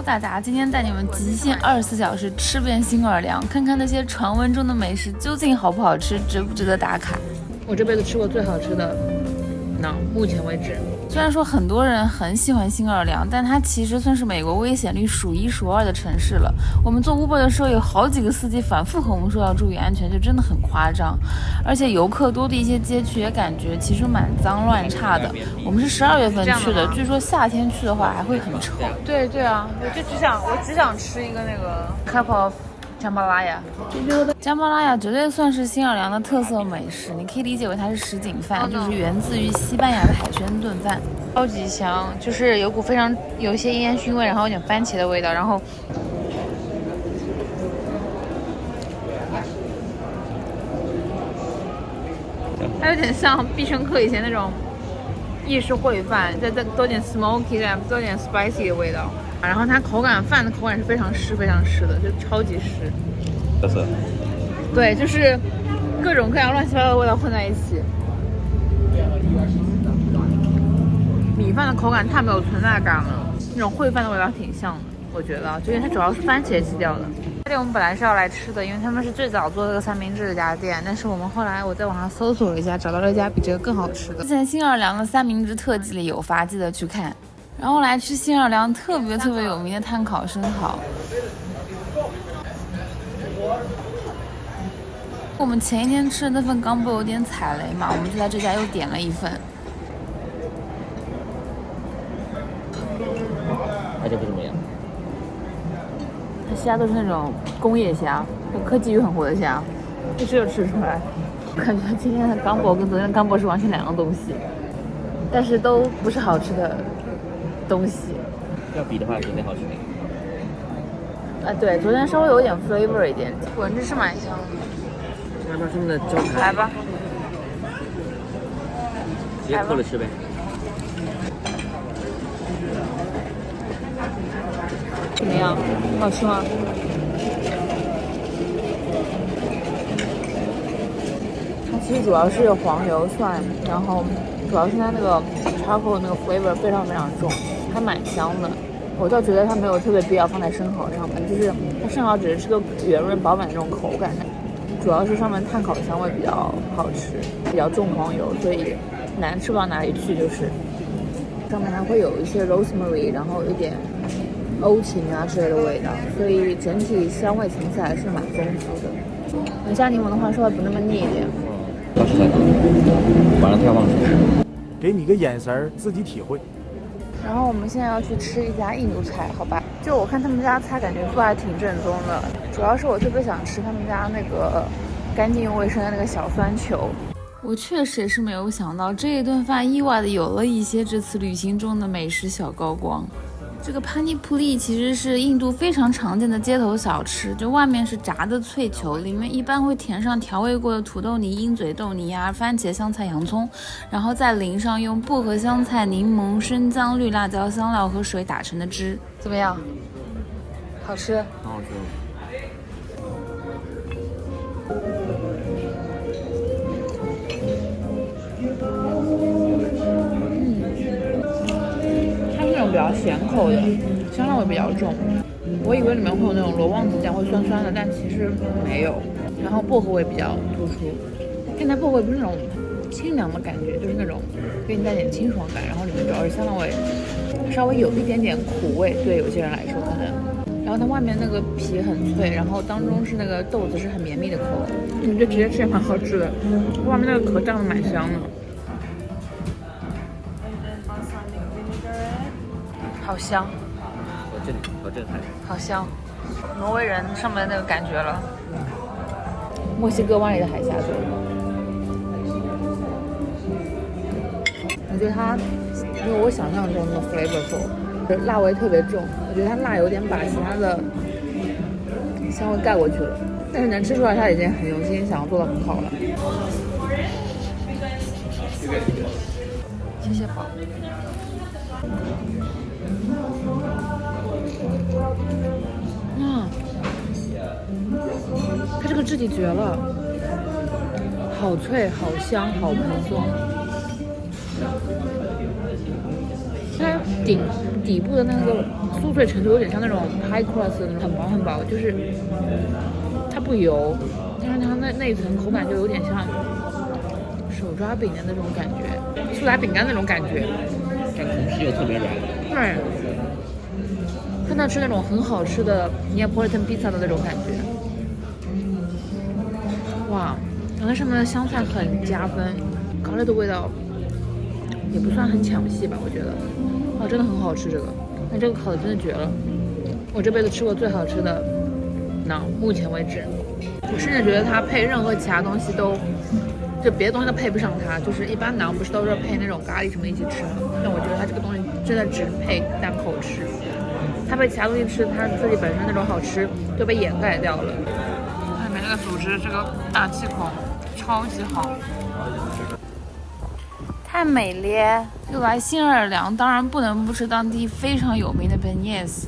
大家，今天带你们极限24小时吃遍新奥尔良，看看那些传闻中的美食究竟好不好吃，值不值得打卡。我这辈子吃过最好吃的馕，目前为止。虽然说很多人很喜欢新奥尔良，但它其实算是美国危险率数1数2的城市了。我们做 Uber 的时候，有好几个司机反复和我们说要注意安全，就真的很夸张。而且游客多的一些街区也感觉其实蛮脏乱差的。我们是12月份去的，据说夏天去的话还会很臭。对啊，我只想吃一个那个 cup of姜巴拉雅。姜巴拉雅绝对算是新奥尔良的特色美食，你可以理解为它是什锦饭，就是源自于西班牙的海鲜炖饭，超级香，就是有一些烟熏味，然后有点番茄的味道，然后它有点像必胜客以前那种意式烩饭，再多点 smoky 的，多点 spicy 的味道。然后它饭的口感是非常湿的，就超级湿。特色。对，就是各种各样乱七八糟的味道混在一起。米饭的口感太没有存在感了，那种烩饭的味道挺像的，我觉得，就因为它主要是番茄基调的。这店我们本来是要来吃的，因为他们是最早做这个三明治的一家店，但是我们后来在网上搜索了一下，找到了一家比这个更好吃的。之前新奥尔良的三明治特辑里有发，记得去看。然后来吃新奥尔良特别有名的炭烤生蚝。我们前一天吃的那份钢饽有点踩雷嘛，我们就在这家又点了一份。它这不怎么样。它虾都是那种工业虾，就科技与狠活的虾，一吃就吃出来。我感觉今天的钢饽跟昨天的钢饽是完全两样东西，但是都不是好吃的东西。要比的话，昨天好吃点。对，昨天稍微有点 flavor 一点，闻着是蛮香的。要不要这么的招牌？来吧，直接扣了吃呗。怎么样？好吃吗？它其实主要是黄油蒜，然后主要是它那个 charcoal 那个 flavor 非常重，还蛮香的。我倒觉得它没有特别必要放在生蚝上面，就是它生蚝只是吃个圆润饱满的那种口感，主要是上面炭烤香味比较好吃，比较重黄油，所以难吃不到哪里去。就是上面还会有一些 rosemary， 然后有一点欧芹啊之类的味道，所以整体香味层次还是蛮丰富的。加柠檬的话稍微不那么腻一点。到时再搞，晚上眺望去。给你个眼神，自己体会。然后我们现在要去吃一家印度菜，好吧？就我看他们家菜感觉做还挺正宗的，主要是我特别想吃他们家那个干净又卫生的那个小酸球。我确实也是没有想到，这一顿饭意外的有了一些这次旅行中的美食小高光。这个潘尼普利其实是印度非常常见的街头小吃，就外面是炸的脆球，里面一般会填上调味过的土豆泥、鹰嘴豆泥啊、番茄、香菜、洋葱，然后再淋上用薄荷、香菜、柠檬、生姜、绿辣椒、香料和水打成的汁。怎么样？好吃？很好吃。比较咸口的，香料味比较重。我以为里面会有那种罗旺子酱会酸酸的，但其实没有。然后薄荷味比较突出，现在薄荷不是那种清凉的感觉，就是那种给你带点清爽感。然后里面主要是香料味，稍微有一点点苦味，对有些人来说可能。然后它外面那个皮很脆，然后当中是那个豆子是很绵密的口感，我觉得直接吃也蛮好吃的。外面那个壳胀的蛮香的。好香，好震撼，好香，挪威人上面那个感觉了，墨西哥湾里的海虾做的。我觉得它没有我想象中的 flavorful， 辣味特别重，我觉得它辣有点把其他的香味盖过去了，但是能吃出来它已经很用心，想要做的很好了。谢谢宝。它这个质地绝了，好脆、好香、好蓬松。它底部的那个酥脆程度有点像那种 high crust 的那种很薄，就是它不油，但是它那一层口感就有点像手抓饼的那种感觉，苏打饼干那种感觉。但口皮又特别软。对，看它吃那种很好吃的 Neapolitan pizza 的那种感觉。哇，然后它上面的香菜很加分，咖喱的味道也不算很抢戏吧，我觉得。哇，真的很好吃这个，那这个烤的真的绝了，我这辈子吃过最好吃的馕，目前为止。我甚至觉得它配任何其他东西都，就别的东西都配不上它。就是一般馕不是都是配那种咖喱什么一起吃吗？但我觉得它这个东西真的只配单口吃，它配其他东西吃，它自己本身那种好吃就被掩盖掉了。外面这个组织这个大气孔超级好。太美咧！就来新奥尔良，当然不能不吃当地非常有名的 beignets。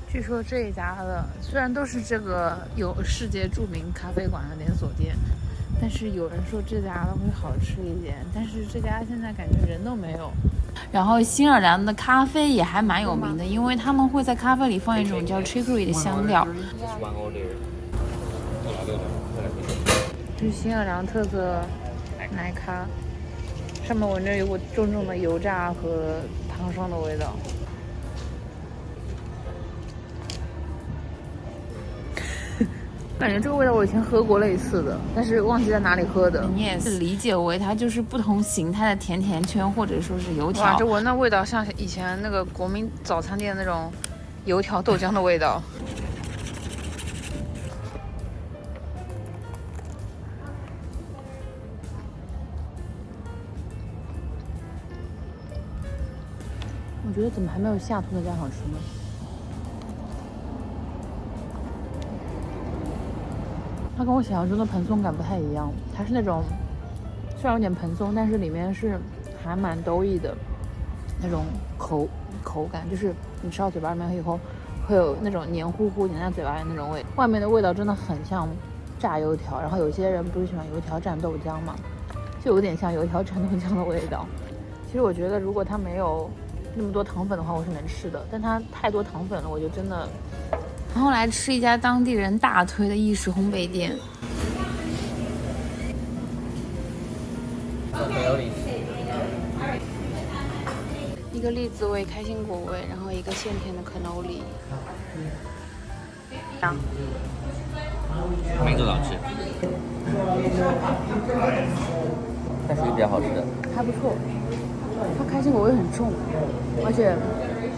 据说这一家的虽然都是这个有世界著名咖啡馆的连锁店，但是有人说这家的会好吃一点，但是这家现在感觉人都没有。然后新奥尔良的咖啡也还蛮有名的，因为他们会在咖啡里放一种叫 chicory 的香料。这是新奥尔良特色奶咖。上面闻着有股重重的油炸和糖霜的味道。感觉这个味道我以前喝过类似的，但是忘记在哪里喝的。你也是理解为它就是不同形态的甜甜圈或者说是油条。哇，这闻的味道像以前那个国民早餐店那种油条豆浆的味道。我觉得怎么还没有下图那家好吃呢？它跟我想象中的蓬松感不太一样，它是那种虽然有点蓬松，但是里面是还蛮兜意的那种口感，就是你吃到嘴巴里面以后会有那种黏糊糊粘在嘴巴里那种味。外面的味道真的很像炸油条，然后有些人不是喜欢油条蘸豆浆嘛，就有点像油条蘸豆浆的味道。其实我觉得如果它没有那么多糖粉的话我是能吃的，但它太多糖粉了我就真的。然后来吃一家当地人大推的意式烘焙店，一个栗子味、开心果味，然后一个鲜甜的可诺里。每个都好吃，但是比较好吃的，还不错。它开心果味很重，而且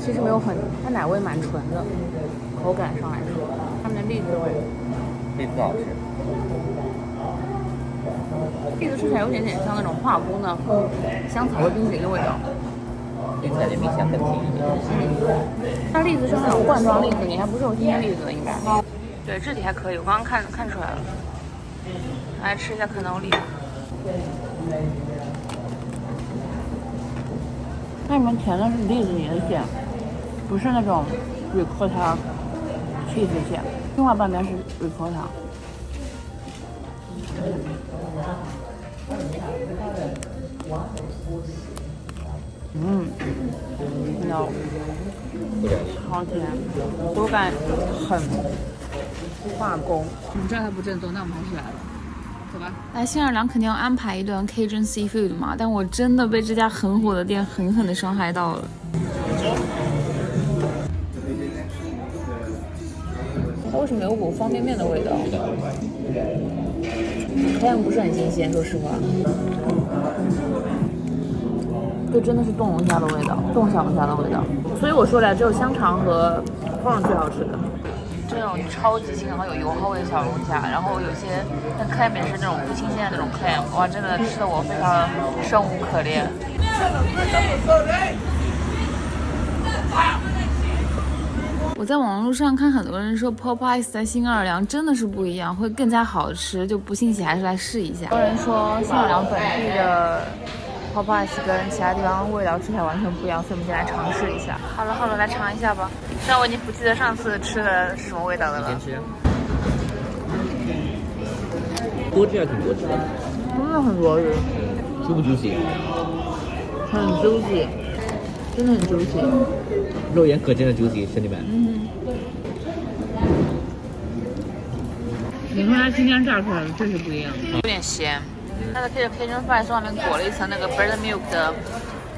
其实没有很，它奶味蛮纯的，口感上来说，它们的栗子味，栗子好吃。栗子吃起来有点像那种化工的香草味冰淇淋的味道。栗子感觉比香更甜一点。它栗子是那种罐装栗子，你还不是有新鲜栗子的应该。对，质地还可以，我刚刚看出来了。来吃一下可诺里。它里面填的是栗子泥的馅，不是那种 ricotta cheese 馅，另外半边是 ricotta。no， 好甜，口感很化工。我们这还不正宗，但我们还是来了。走吧，来新奥尔良肯定要安排一顿 Cajun seafood 嘛，但我真的被这家很火的店狠狠的伤害到了。它为什么有股方便面的味道？但不是很新鲜，说实话。这真的是冻龙虾的味道，冻小龙虾的味道。所以我说来，只有香肠和框最好吃的。这种超级新然后有油耗味的小龙虾，然后有些那 clam 也是那种不新鲜的那种 clam， 哇，真的吃的我非常生无可恋。我在网络上看很多人说 Popeyes 在新奥尔良真的是不一样，会更加好吃，就不信邪还是来试一下。有人说新奥尔良本地的 Popeyes 跟其他地方味道吃起来完全不一样，所以我们先来尝试一下。好了，来尝一下吧。虽然我已经不记得上次吃的是什么味道的了。先吃。多汁还挺多汁的。真的很多汁。juicy？很 juicy。真的很 juicy。肉眼可见的 juicy，兄弟们。你看它今天炸出来的确实不一样，有点咸。它的Cajun fries 外面裹了一层那个 buttermilk 的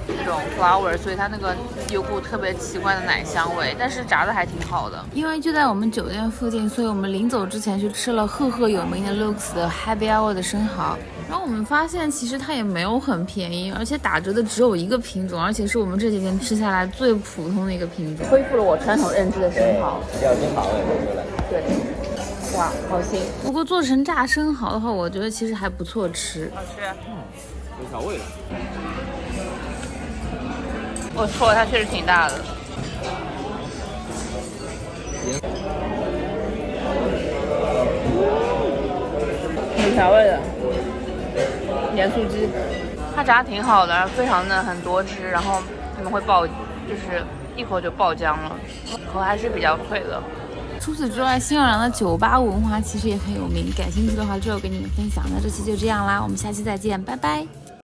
那种 flour， 所以它那个有股特别奇怪的奶香味，但是炸的还挺好的。因为就在我们酒店附近，所以我们临走之前去吃了赫赫有名的 Luke's 的 Happy Hour 的生蚝。然后我们发现其实它也没有很便宜，而且打折的只有一个品种，而且是我们这几天吃下来最普通的一个品种，恢复了我传统认知的生蚝。叫生蚝味，对。哇，好腥！不过做成炸生蚝的话，我觉得其实还不错吃。好吃，有调味的。我错了，它确实挺大的。有调味的盐酥鸡，它炸挺好的，非常嫩，很多汁，然后他们会爆，就是一口就爆浆了，口还是比较脆的。除此之外，新奥尔良的酒吧文化其实也很有名，感兴趣的话之后给你们分享。那这期就这样啦，我们下期再见，拜拜。